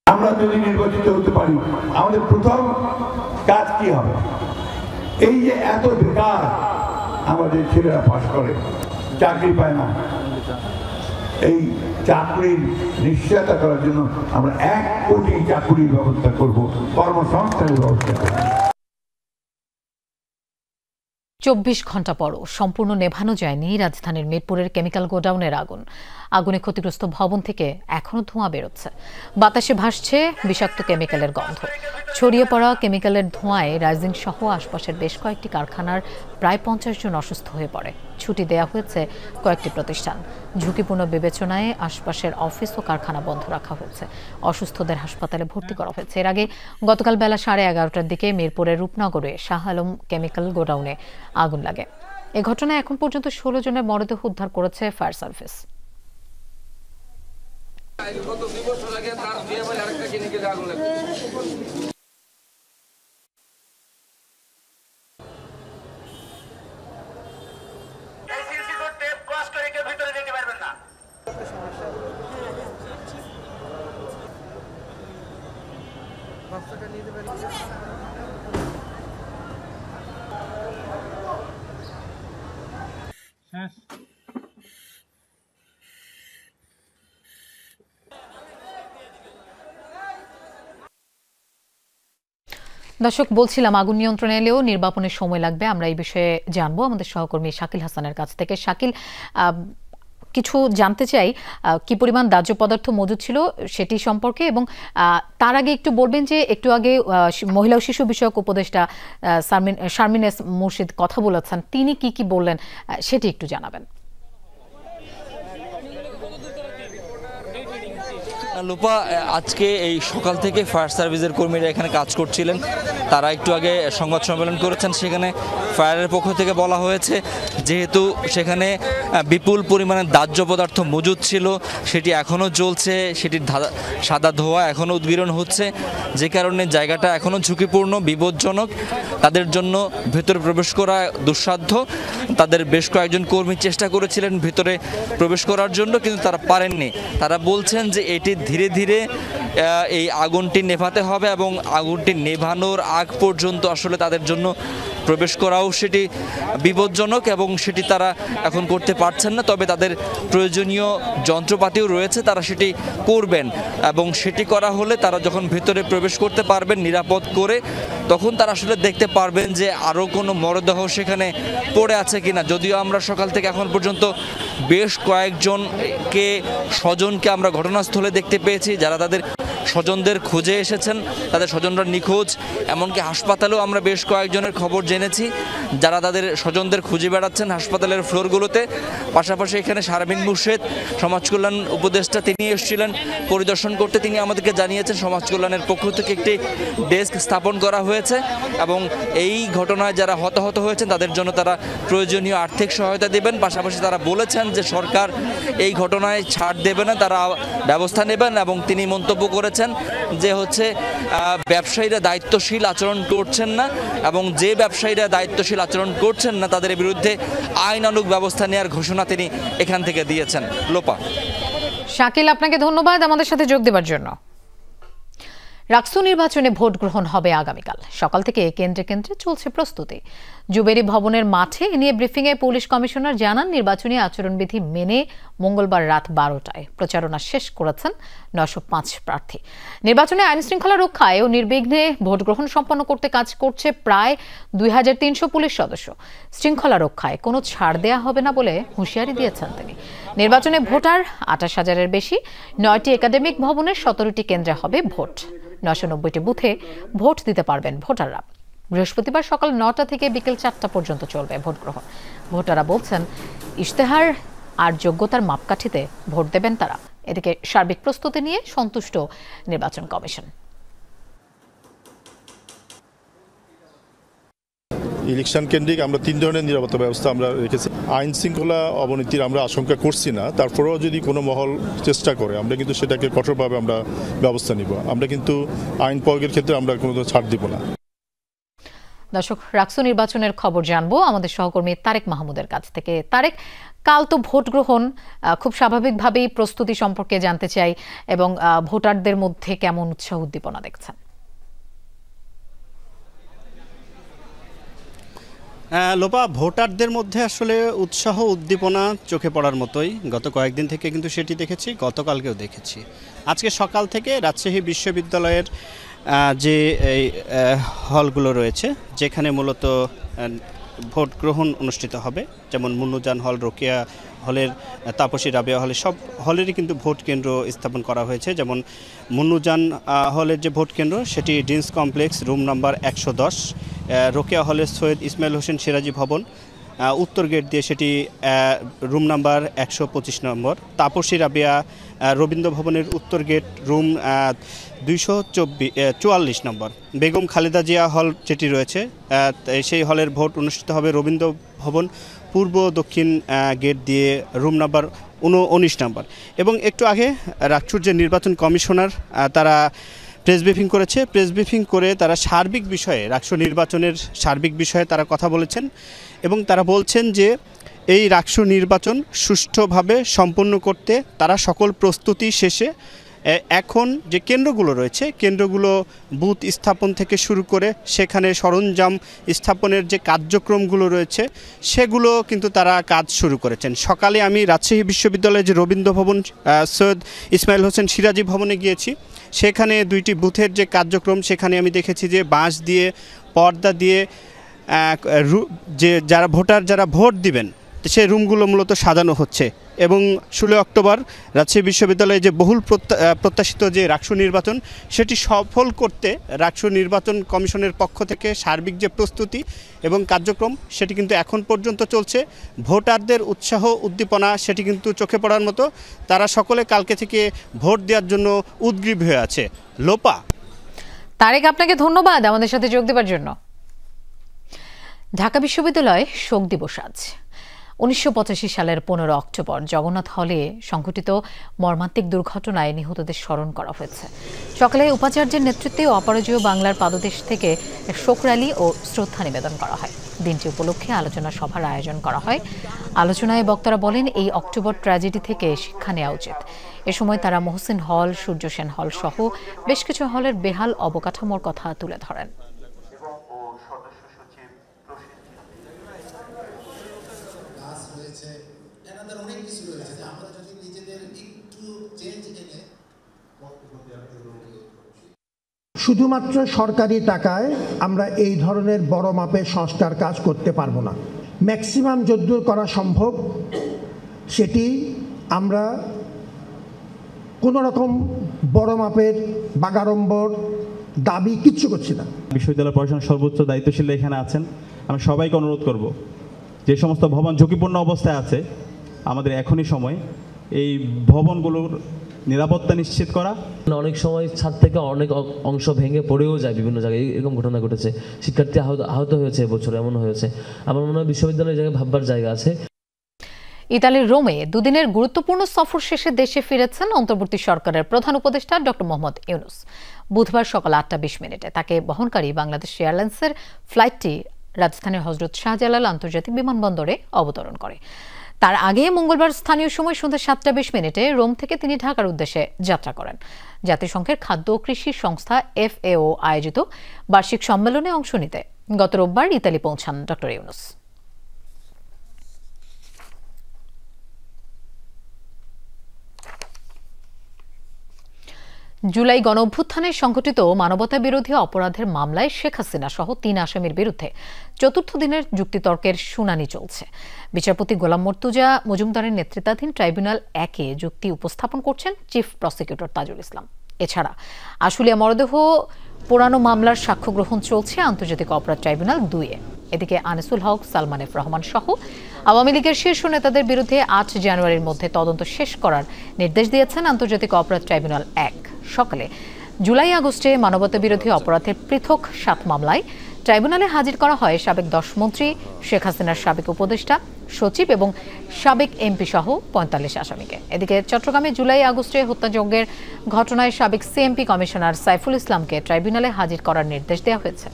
R: আমরা যদি নির্বাচিত হতে পারি আমাদের প্রথম কাজ কি হবে? এই যে এত বেকার আমাদের ছেলেরা পাশ করে চাকরি পায় না, এই চাকরির নিশ্চয়তা করার জন্য আমরা 1 কোটি চাকরির ব্যবস্থা করব, কর্মসংস্থানের ব্যবস্থা করব।
A: 24 ঘন্টা পরও সম্পূর্ণ নেভানো যায়নি রাজধানীর মিরপুরের কেমিক্যাল গোডাউনের আগুন। আগুনে ক্ষতিগ্রস্ত ভবন থেকে এখনো ধোঁয়া বেরোচ্ছে, বাতাসে ভাসছে বিষাক্ত কেমিক্যালের গন্ধ। ছড়িয়ে পড়া কেমিক্যালের ধোঁয়ায় রাইজিং সহ আশপাশের বেশ কয়েকটি কারখানার প্রায় 50 জন অসুস্থ হয়ে পড়ে। ছুটি দেয়া হয়েছে কয়েকটি প্রতিষ্ঠান। ঝুঁকিপূর্ণ বিবেচনায় আশপাশের অফিস ও কারখানা বন্ধ রাখা হয়েছে। অসুস্থদের হাসপাতালে ভর্তি করা হয়েছে। এর আগে গতকাল বেলা 11:30টার দিকে মিরপুরের রূপনগরে শাহ আলম কেমিক্যাল গোডাউনে আগুন লাগে। এ ঘটনায় এখন পর্যন্ত 16 জনের মরদেহ উদ্ধার করেছে ফায়ার সার্ভিস। দর্শক, বলছিলাম আগুন নিয়ন্ত্রণে এলেও নির্বাপনের সময় লাগবে। আমরা এই বিষয়ে জানবো আমাদের সহকর্মী শাকিল হাসানের কাছ থেকে। শাকিল, কিছু জানতে চাই, কি পরিমাণ দাহ্য পদার্থ মজুদ ছিল সেটি সম্পর্কে, এবং তার আগে একটু বলবেন যে একটু আগে মহিলা ও শিশু বিষয়ক উপদেষ্টা শারমিন এস মুর্শিদ কথা বলেছেন, তিনি কি কি বললেন সেটি একটু জানাবেন।
S: লোপা, আজকে এই সকাল থেকে ফায়ার সার্ভিসের কর্মীরা এখানে কাজ করছিলেন। তারা একটু আগে সংবাদ সম্মেলন করেছেন। সেখানে ফায়ারের পক্ষ থেকে বলা হয়েছে যেহেতু সেখানে বিপুল পরিমাণে দাহ্য পদার্থ মজুদ ছিল, সেটি এখনও জ্বলছে, সেটির সাদা ধোঁয়া এখনও উদ্গীরণ হচ্ছে, যে কারণে জায়গাটা এখনও ঝুঁকিপূর্ণ, বিপজ্জনক। তাদের জন্য ভেতরে প্রবেশ করা দুঃসাধ্য। তাদের বেশ কয়েকজন কর্মী চেষ্টা করেছিলেন ভেতরে প্রবেশ করার জন্য, কিন্তু তারা পারেননি। তারা বলছেন যে এটি ধীরে ধীরে এই আগুনটি নেভাতে হবে এবং আগুনটি নেভানোর আগ পর্যন্ত আসলে তাদের জন্য প্রবেশ করাও সেটি বিপজ্জনক এবং সেটি তারা এখন করতে পারছেন না। তবে তাদের প্রয়োজনীয় যন্ত্রপাতিও রয়েছে, তারা সেটি করবেন এবং সেটি করা হলে তারা যখন ভেতরে প্রবেশ করতে পারবেন নিরাপদ করে, তখন তারা আসলে দেখতে পারবেন যে আরও কোনো মরদেহ সেখানে পড়ে আছে কিনা। যদিও আমরা সকাল থেকে এখন পর্যন্ত বেশ কয়েকজনকে স্বজনকে আমরা ঘটনাস্থলে দেখতে পেয়েছি, যারা তাদের স্বজনদের খুঁজে এসেছেন, তাদের স্বজনরা নিখোঁজ। এমনকি হাসপাতালেও আমরা বেশ কয়েকজনের খবর জেনেছি যারা তাদের স্বজনদের খুঁজে বেড়াচ্ছেন হাসপাতালের ফ্লোরগুলোতে। পাশাপাশি এখানে শারমিন মুর্শেদ সমাজ কল্যাণ উপদেষ্টা, তিনি এসেছিলেন পরিদর্শন করতে। তিনি আমাদেরকে জানিয়েছেন সমাজ কল্যাণের পক্ষ থেকে একটি ডেস্ক স্থাপন করা হয়েছে এবং এই ঘটনায় যারা হতাহত হয়েছেন তাদের জন্য তারা প্রয়োজনীয় আর্থিক সহায়তা দেবেন। পাশাপাশি তারা বলেছেন যে সরকার এই ঘটনায় ছাড় দেবে না, তারা ব্যবস্থা নেবেন। এবং তিনি মন্তব্য করেছেন যে ব্যবসায়ীরা দায়িত্বশীল আচরণ করছেন না এবং যে ব্যবসায়ীরা দায়িত্বশীল আচরণ করছেন না তাদের বিরুদ্ধে আইনানুগ ব্যবস্থা নেওয়ার ঘোষণা তিনি এখান থেকে দিয়েছেন। লোপা।
A: শাকিল, আপনাকে ধন্যবাদ আমাদের সাথে যোগ দেওয়ার জন্য। রাকসু নির্বাচনে ভোট গ্রহণ হবে আগামীকাল। সকাল থেকে কেন্দ্রে কেন্দ্রে চলছে প্রস্তুতি। জুবেরি ভবনের মাঠে এ নিয়ে ব্রিফিংয়ে পুলিশ কমিশনার জানান, নির্বাচনী আচরণবিধি মেনে মঙ্গলবার রাত 12টায় প্রচারণা শেষ করেছেন 905 প্রার্থী। নির্বাচনে আইন শৃঙ্খলা রক্ষায় ও নির্বিঘ্নে ভোট গ্রহণ সম্পন্ন করতে কাজ করছে প্রায় 2300 পুলিশ সদস্য। শৃঙ্খলা রক্ষায় কোনো ছাড় দেয়া হবে না বলে হুঁশিয়ারি দিয়েছেন তিনি। নির্বাচনে ভোটার 28,000-এর বেশি। 9টি একাডেমিক ভবনের 17টি কেন্দ্রে হবে ভোট। 990টি বুথে ভোট দিতে পারবেন ভোটাররা। বৃহস্পতিবার সকাল 9টা থেকে বিকেল 4টা পর্যন্ত চলবে ভোট গ্রহণ। ভোটাররা বলছেন ইশতেহার আর যোগ্যতার মাপকাঠিতে ভোট দেবেন তারা। এদিকে সার্বিক প্রস্তুতি নিয়ে সন্তুষ্ট নির্বাচন কমিশন।
T: ইলেকশন কেন্দ্রিক আমরা 3 ধরনের নিরাপত্তা ব্যবস্থা আমরা রেখেছি। আইন শৃঙ্খলা অবনতির আমরা আশঙ্কা করছি না, তারপরেও যদি কোনো মহল চেষ্টা করে আমরা কিন্তু সেটাকে কঠোরভাবে আমরা ব্যবস্থা নিব। আমরা কিন্তু আইন প্রয়োগের ক্ষেত্রে আমরা কোনো ছাড় দিব না।
A: দর্শক, রাকসু নির্বাচনের খবর জানবো আমাদের সহকর্মী তারেক মাহমুদের কাছ থেকে। তারেক, কাল তো ভোট গ্রহণ, খুব স্বাভাবিকভাবেই প্রস্তুতি সম্পর্কে জানতে চাই এবং ভোটারদের মধ্যে কেমন উৎসাহ উদ্দীপনা দেখছেন?
U: লোপা, ভোটারদের মধ্যে আসলে উৎসাহ উদ্দীপনা চোখে পড়ার মতোই। গত কয়েকদিন থেকে কিন্তু সেটি দেখেছি, গতকালকেও দেখেছি। আজকে সকাল থেকে রাজশাহী বিশ্ববিদ্যালয়ের যে হলগুলো রয়েছে যেখানে মূলত ভোট গ্রহণ অনুষ্ঠিত হবে, যেমন মুন্নুজান হল, রোকেয়া হলের, তাপসী রাবেয়া হলে, সব হলেরই কিন্তু ভোট কেন্দ্র স্থাপন করা হয়েছে। যেমন মুন্নুজান হলের যে ভোট কেন্দ্র সেটি Dienes complex, room number 110। Rokeya হলের সৈয়দ ইসমাইল হোসেন সিরাজি ভবন, উত্তর গেট দিয়ে সেটি রুম নাম্বার 125 নম্বর। তাপসী রাবেয়া রবীন্দ্র ভবনের উত্তর গেট, রুম 244 নম্বর। বেগম খালেদা জিয়া হল যেটি রয়েছে সেই হলের ভোট অনুষ্ঠিত হবে রবীন্দ্র ভবন পূর্ব দক্ষিণ গেট দিয়ে, রুম নাম্বার 19 নম্বর। এবং একটু আগে রাকসুর যে নির্বাচন কমিশনার তারা প্রেস ব্রিফিং করেছে। প্রেস ব্রিফিং করে তারা সার্বিক বিষয়ে, রাকসু নির্বাচনের সার্বিক বিষয়ে তারা কথা বলেছেন এবং তারা বলছেন যে এই রাকসু নির্বাচন সুষ্ঠুভাবে সম্পন্ন করতে তারা সকল প্রস্তুতি শেষে এখন যে কেন্দ্রগুলো রয়েছে, কেন্দ্রগুলো বুথ স্থাপন থেকে শুরু করে সেখানে সরঞ্জাম স্থাপনের যে কার্যক্রমগুলো রয়েছে সেগুলো কিন্তু তারা কাজ শুরু করেছেন। সকালে আমি রাজশাহী বিশ্ববিদ্যালয়ের যে রবীন্দ্র ভবন, সৈয়দ ইসমাইল হোসেন সিরাজি ভবনে গিয়েছি। সেখানে 2টি বুথের যে কার্যক্রম সেখানে আমি দেখেছি যে বাঁশ দিয়ে, পর্দা দিয়ে যে যারা ভোট দিবেন সেই রুমগুলো মূলত সাজানো হচ্ছে। এবং 16 অক্টোবর রাজশাহী বিশ্ববিদ্যালয়ে যে বহুল প্রত্যাশিত যে রাকসু নির্বাচন সেটি সফল করতে রাকসু নির্বাচন কমিশনের পক্ষ থেকে সার্বিক যে প্রস্তুতি এবং কার্যক্রম সেটি কিন্তু এখন পর্যন্ত চলছে। ভোটারদের উৎসাহ উদ্দীপনা সেটি কিন্তু চোখে পড়ার মতো। তারা সকলে কালকে থেকে ভোট দেওয়ার জন্য উদ্গ্রীব হয়ে আছে। লোপা।
A: তারেক, আপনাকে ধন্যবাদ আমাদের সাথে যোগ দেওয়ার জন্য। ঢাকা বিশ্ববিদ্যালয় শোক দিবস আজ। 1985 সালের 15 অক্টোবর জগন্নাথ হলে সংঘটিত মর্মান্তিক দুর্ঘটনায় নিহতদের স্মরণ করা হয়েছে। সকালে উপাচার্যের নেতৃত্বে অপরাজেয় বাংলার পাদদেশ থেকে শোক র্যালি ও শ্রদ্ধা নিবেদন করা হয়। দিনটি উপলক্ষে আলোচনা সভার আয়োজন করা হয়। আলোচনায় বক্তারা বলেন, এই অক্টোবর ট্র্যাজেডি থেকে শিক্ষা নেওয়া উচিত। এ সময় তারা মহসিন হল, সূর্য সেন হল সহ বেশ কিছু হলের বেহাল অবকাঠামোর কথা তুলে ধরেন।
D: শুধুমাত্র সরকারি টাকায় আমরা এই ধরনের বড় মাপের সংস্কার কাজ করতে পারবো না। ম্যাক্সিমাম যদ্দূর করা সম্ভব সেটি আমরা কোনো রকম বড় মাপের বাগাড়ম্বর দাবি কিচ্ছু করছি না।
V: বিশ্ববিদ্যালয় প্রশাসনের সর্বোচ্চ দায়িত্বশীল এখানে আছেন, আমি সবাইকে অনুরোধ করব যে সমস্ত ভবন ঝুঁকিপূর্ণ অবস্থায় আছে আমাদের এখনই সময় এই ভবনগুলোর নিরাপত্তা নিশ্চিত করা।
W: অনেক সময় ছাদ থেকে অনেক অংশ ভেঙে পড়েও যায়, বিভিন্ন জায়গায় এরকম ঘটনা ঘটেছে, শিক্ষার্থী আহত হয়েছে এবছর, এমন হয়েছে। আমার মনে হয় বিশ্ববিদ্যালয়ের জায়গায় ভাববার জায়গা আছে।
A: ইতালির রোমে দুদিনের গুরুত্বপূর্ণ সফর শেষে দেশে ফিরেছেন অন্তর্বর্তী সরকারের প্রধান উপদেষ্টা ডক্টর মোহাম্মদ ইউনূস। বুধবার সকাল 8:20 তাকে বহনকারী বাংলাদেশ এয়ারলাইন্সের ফ্লাইটটি রাজধানীর হযরত শাহজালাল আন্তর্জাতিক বিমানবন্দরে অবতরণ করে। তার আগে মঙ্গলবার স্থানীয় সময় সন্ধ্যা 7:20 রোম থেকে তিনি ঢাকার উদ্দেশ্যে যাত্রা করেন। জাতিসংঘের খাদ্য ও কৃষি সংস্থা FAO আয়োজিত বার্ষিক সম্মেলনে অংশ নিতে গত রোববার ইতালি পৌঁছান ডক্টর ইউনূস। জুলাই গণঅভ্যুত্থানে সংঘটিত মানবতা বিরোধী অপরাধের মামলায় শেখ হাসিনা সহ 3 আসামির বিরুদ্ধে চতুর্থ দিনের যুক্তিতর্কের শুনানি চলছে। বিচারপতি গোলাম মর্তুজা মজুমদারের নেতৃত্বাধীন ট্রাইব্যুনাল 1-এ যুক্তি উপস্থাপন করছেন চিফ প্রসিকিউটর তাজুল ইসলাম। এছাড়া আশুলিয়া মরদেহ পোড়ানো মামলার সাক্ষ্য গ্রহণ চলছে আন্তর্জাতিক অপরাধ ট্রাইব্যুনাল 2-এ। এদিকে আনিসুল হক, সালমান এফ রহমান সহ আওয়ামী লীগের শীর্ষ নেতাদের বিরুদ্ধে 8 জানুয়ারির মধ্যে তদন্ত শেষ করার নির্দেশ দিয়েছেন আন্তর্জাতিক অপরাধ ট্রাইব্যুনাল 1। সকালে জুলাই আগস্টে মানবতা বিরোধী অপরাধের পৃথক 7 মামলায় ট্রাইব্যুনালে হাজির করা হয় সাবেক 10 মন্ত্রী, শেখ হাসিনার সাবেক উপদেষ্টা, সচিব এবং সাবেক এমপি সহ 45 আসামিকে। এদিকে চট্টগ্রামে জুলাই আগস্টে হত্যাযজ্ঞের ঘটনায় সাবেক সিএমপি কমিশনার সাইফুল ইসলামকে ট্রাইব্যুনালে হাজির করার নির্দেশ দেওয়া হয়েছে।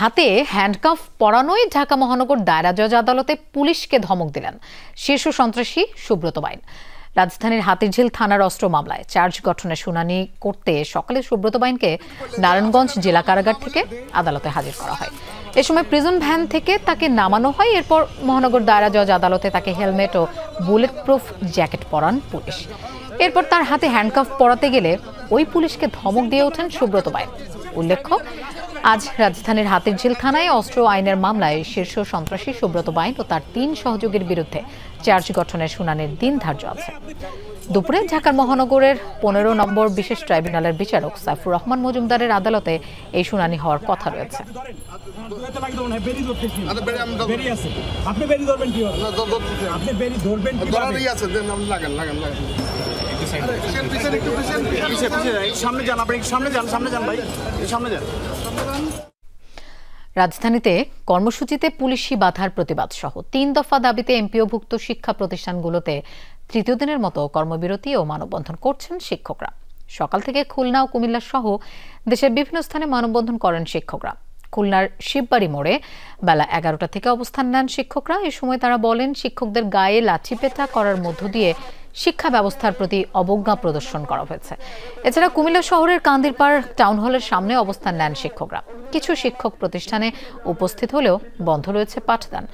A: হাতে হ্যান্ডকাফ পরানোয় ঢাকা মহানগর দায়রা জজ আদালতে পুলিশকে ধমক দিলেন শীর্ষ সন্ত্রাসী সুব্রত বাইন। রাজধানীর হাতিরঝিল থানার অস্ত্র মামলায় চার্জ গঠনের শুনানি করতে সকালে সুব্রত বাইনকে নারায়ণগঞ্জ জেলা কারাগার থেকে আদালতে হাজির করা হয়। এ সময় প্রিজন ভ্যান থেকে তাকে নামানো হয়। এরপর মহানগর দায়রা জজ আদালতে তাকে হেলমেট ও বুলেট প্রুফ জ্যাকেট পরান পুলিশ। এরপর তার হাতে হ্যান্ডকাফ পরাতে গেলে ওই পুলিশকে ধমক দিয়ে ওঠেন সুব্রত বাইন। উল্লেখ্য, আজ রাজধানীর হাতিরঝিল থানায় অস্ত্র আইনের মামলায় শীর্ষ সন্ত্রাসী সুব্রত বাইন ও তার 3 সহযোগীর বিরুদ্ধে চার্জ গঠনের শুনানির দিন ধার্য আছে। দুপুরে ঢাকার মহানগরের 15 নম্বর বিশেষ ট্রাইব্যুনালের বিচারক সাইফুর রহমান মজুমদারের আদালতে এই শুনানি হওয়ার কথা রয়েছে। রাজধানীতে কর্মসূচিতে পুলিশি বাধার প্রতিবাদ সহ 3 দফা দাবিতে এমপিওভুক্ত শিক্ষা প্রতিষ্ঠানগুলোতে তৃতীয় দিনের মতো কর্মবিরতি ও মানববন্ধন করছেন শিক্ষকরা। সকাল থেকে খুলনা ও কুমিল্লা সহ দেশের বিভিন্ন স্থানে মানববন্ধন করেন শিক্ষকরা। খুলনার শিববাড়ি মোড়ে বেলা 11টা থেকে অবস্থান নেন শিক্ষকরা। এ সময় তারা বলেন, শিক্ষকদের গায়ে লাঠিপেটা করার মধ্য দিয়ে শিক্ষা ব্যবস্থার প্রতি অবজ্ঞা প্রদর্শন করা হয়েছে। এছাড়া কুমিল্লা শহরের কান্দিরপাড় টাউন হলের সামনে অবস্থান নেন শিক্ষকরা। কিছু শিক্ষক প্রতিষ্ঠানে উপস্থিত হলেও বন্ধ রয়েছে পাঠদান।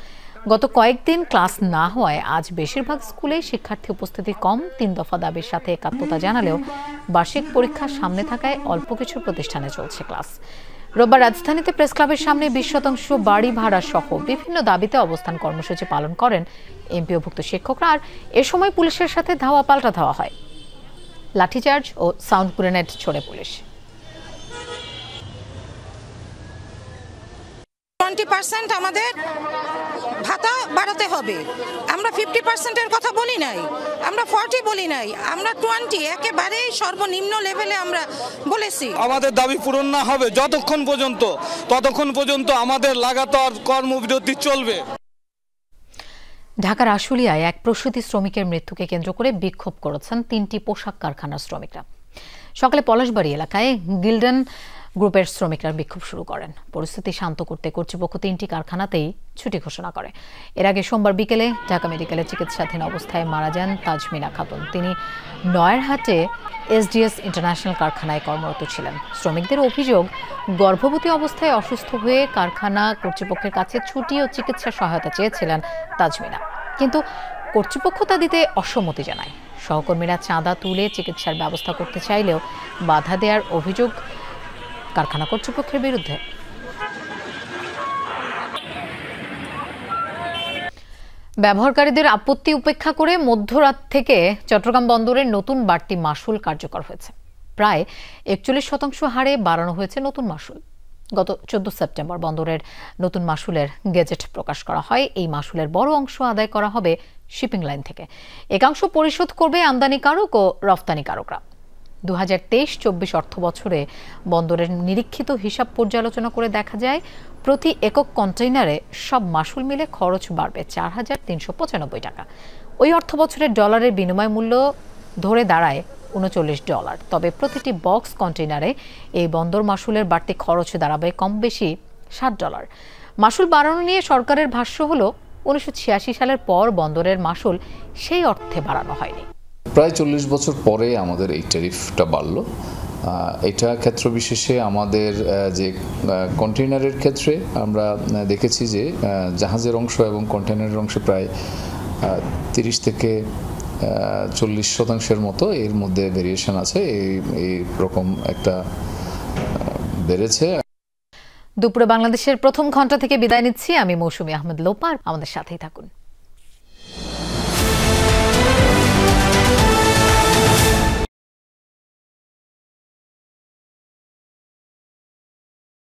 A: গত কয়েকদিন ক্লাস না হওয়ায় আজ বেশিরভাগ স্কুলেই শিক্ষার্থী উপস্থিতি কম। 3 দফা দাবির সাথে একাত্মতা জানালেও বার্ষিক পরীক্ষা সামনে থাকায় অল্প কিছু প্রতিষ্ঠানে চলছে ক্লাস। রোববার রাজধানীতে প্রেস ক্লাবের সামনে 20% বাড়ি ভাড়া সহ বিভিন্ন দাবিতে অবস্থান কর্মসূচি পালন করেন এমপিওভুক্ত শিক্ষকরা। আর এ সময় পুলিশের সাথে ধাওয়া পাল্টা ধাওয়া হয়, লাঠিচার্জ ও সাউন্ড গ্রেনেড ছোড়ে পুলিশ।
X: 20% আমাদের ভাতা বাড়াতে হবে। আমরা 50%-এর কথা বলি নাই, আমরা 40 বলি নাই, আমরা 20 একেবারেই সর্বনিম্ন লেভেলে আমরা বলেছি।
Y: আমাদের দাবি পূরণ না হবে ততক্ষণ পর্যন্ত আমাদের লাগাতার কর্মবিরতি চলবে।
A: ঢাকার আশুলিয়ায় এক প্রসূতি শ্রমিকের মৃত্যুকে কেন্দ্র করে বিক্ষোভ করেছেন 3টি পোশাক কারখানার শ্রমিকরা। সকালে পলাশবাড়ি এলাকায় গিল্ডেন গ্রুপের শ্রমিকরা বিক্ষোভ শুরু করেন। পরিস্থিতি শান্ত করতে কর্তৃপক্ষ 3টি কারখানাতেই ছুটি ঘোষণা করে। এর আগে সোমবার বিকেলে ঢাকা মেডিকেলে চিকিৎসাধীন অবস্থায় মারা যান তাজমিনা খাতুন। তিনি নয়ারহাটে এসডিএস ইন্টারন্যাশনাল কারখানায় কর্মরত ছিলেন। শ্রমিকদের অভিযোগ, গর্ভবতী অবস্থায় অসুস্থ হয়ে কারখানা কর্তৃপক্ষের কাছে ছুটি ও চিকিৎসা সহায়তা চেয়েছিলেন তাজমিনা। কিন্তু কর্তৃপক্ষ তা দিতে অসম্মতি জানায়। সহকর্মীরা চাঁদা তুলে চিকিৎসার ব্যবস্থা করতে চাইলেও বাধা দেওয়ার অভিযোগ কারখানা কর্তৃপক্ষের বিরুদ্ধে। ব্যবহারকারীদের আপত্তি উপেক্ষা করে মধ্যরাত থেকে চট্টগ্রাম বন্দরের নতুন বাড়তি মাশুল কার্যকর হয়েছে। প্রায় 41% হারে বাড়ানো হয়েছে নতুন মাশুল। গত 14 সেপ্টেম্বর বন্দরের নতুন মাশুলের গেজেট প্রকাশ করা হয়। এই মাশুলের বড় অংশ আদায় করা হবে শিপিং লাইন থেকে। একাংশ পরিশোধ করবে আমদানিকারক ও রফতানিকারকরা। 2023-24 অর্থ বছরে বন্দরের নিরীক্ষিত হিসাব পর্যালোচনা করে দেখা যায় প্রতি একক কন্টেইনারে সব মাশুল মিলে খরচ বাড়বে 4,395 টাকা। ওই অর্থ বছরের ডলারের বিনিময় মূল্য ধরে দাঁড়ায় $39। তবে প্রতিটি বক্স কন্টেইনারে এই বন্দর মাশুলের বাড়তি খরচ দাঁড়াবে কম বেশি $60। মাশুল বাড়ানো নিয়ে সরকারের ভাষ্য হলো 1986 সালের পর বন্দরের মাশুল সেই অর্থে বাড়ানো হয়নি।
E: প্রায় 40 বছর পরে আমাদের এই ট্যারিফটা বাড়লো। এটা ক্ষেত্র বিশেষে আমাদের যে কন্টেইনারের ক্ষেত্রে আমরা দেখেছি যে জাহাজের অংশ এবং কন্টেইনারের অংশ প্রায় 30 থেকে 40% মতো এর মধ্যে ভেরিয়েশন আছে। এই রকম একটা বেড়েছে।
A: দুপুরে বাংলাদেশের প্রথম ঘন্টা থেকে বিদায় নিচ্ছি আমি মৌসুমী আহমেদ লোপা। আমাদের সাথেই থাকুন।